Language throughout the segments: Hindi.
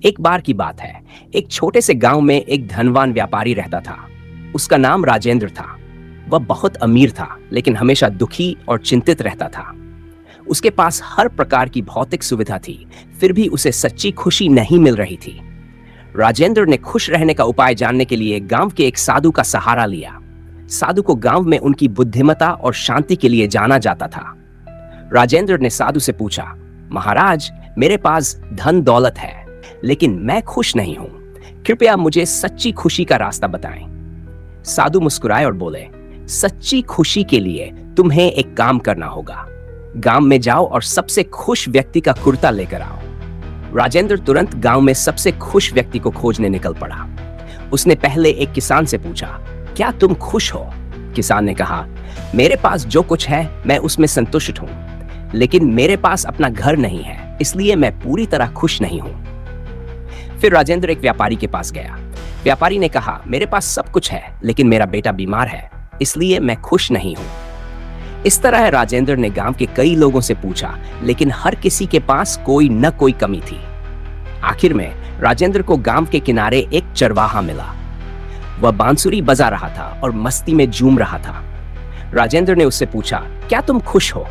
एक बार की बात है, एक छोटे से गांव में एक धनवान व्यापारी रहता था। उसका नाम राजेंद्र था। वह बहुत अमीर था, लेकिन हमेशा दुखी और चिंतित रहता था। उसके पास हर प्रकार की भौतिक सुविधा थी, फिर भी उसे सच्ची खुशी नहीं मिल रही थी। राजेंद्र ने खुश रहने का उपाय जानने के लिए गांव के एक साधु का सहारा लिया। साधु को गांव में उनकी बुद्धिमत्ता और शांति के लिए जाना जाता था। राजेंद्र ने साधु से पूछा, महाराज, मेरे पास धन दौलत है, लेकिन मैं खुश नहीं हूं। कृपया मुझे सच्ची खुशी का रास्ता बताएं। साधु मुस्कुराए और बोले, सच्ची खुशी के लिए तुम्हें एक काम करना होगा। गांव में जाओ और सबसे खुश व्यक्ति का कुर्ता लेकर आओ। राजेंद्र तुरंत गांव में सबसे खुश व्यक्ति को खोजने निकल पड़ा। उसने पहले एक किसान से पूछा, क्या तुम खुश हो? किसान ने कहा, मेरे पास जो कुछ है मैं उसमें संतुष्ट हूं, लेकिन मेरे पास अपना घर नहीं है, इसलिए मैं पूरी तरह खुश नहीं हूं। फिर राजेंद्र एक व्यापारी के पास गया। व्यापारी ने कहा, मेरे पास सब कुछ है, लेकिन मेरा बेटा बीमार है, इसलिए मैं खुश नहीं हूं। इस तरह राजेंद्र ने गांव के कई लोगों से पूछा, लेकिन हर किसी के पास कोई न कोई कमी थी। आखिर में राजेंद्र को गांव के किनारे एक चरवाहा मिला। वह बांसुरी बजा रहा था और मस्ती में झूम रहा था। राजेंद्र ने उससे पूछा, क्या तुम खुश हो?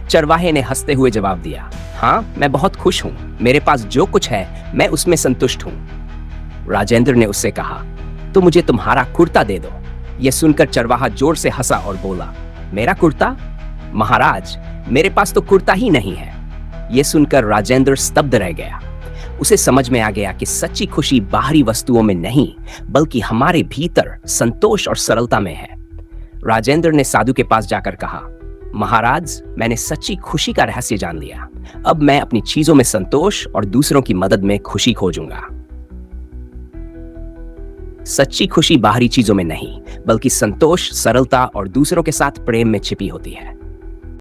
चरवाहे ने हंसते हुए जवाब दिया, हाँ, मैं बहुत खुश हूं। मेरे पास जो कुछ है मैं उसमें संतुष्ट हूं। राजेंद्र ने उससे कहा, तो मुझे तुम्हारा कुर्ता दे दो। यह सुनकर चरवाहा जोर से हंसा और बोला, मेरा कुर्ता? महाराज, मेरे पास तो कुर्ता ही नहीं है। यह सुनकर राजेंद्र स्तब्ध रह गया। उसे समझ में आ गया कि सच्ची खुशी बाहरी वस्तुओं में नहीं, बल्कि हमारे भीतर संतोष और सरलता में है। राजेंद्र ने साधु के पास जाकर कहा, महाराज, मैंने सच्ची खुशी का रहस्य जान लिया। अब मैं अपनी चीजों में संतोष और दूसरों की मदद में खुशी खोजूंगा। सच्ची खुशी बाहरी चीजों में नहीं, बल्कि संतोष, सरलता और दूसरों के साथ प्रेम में छिपी होती है।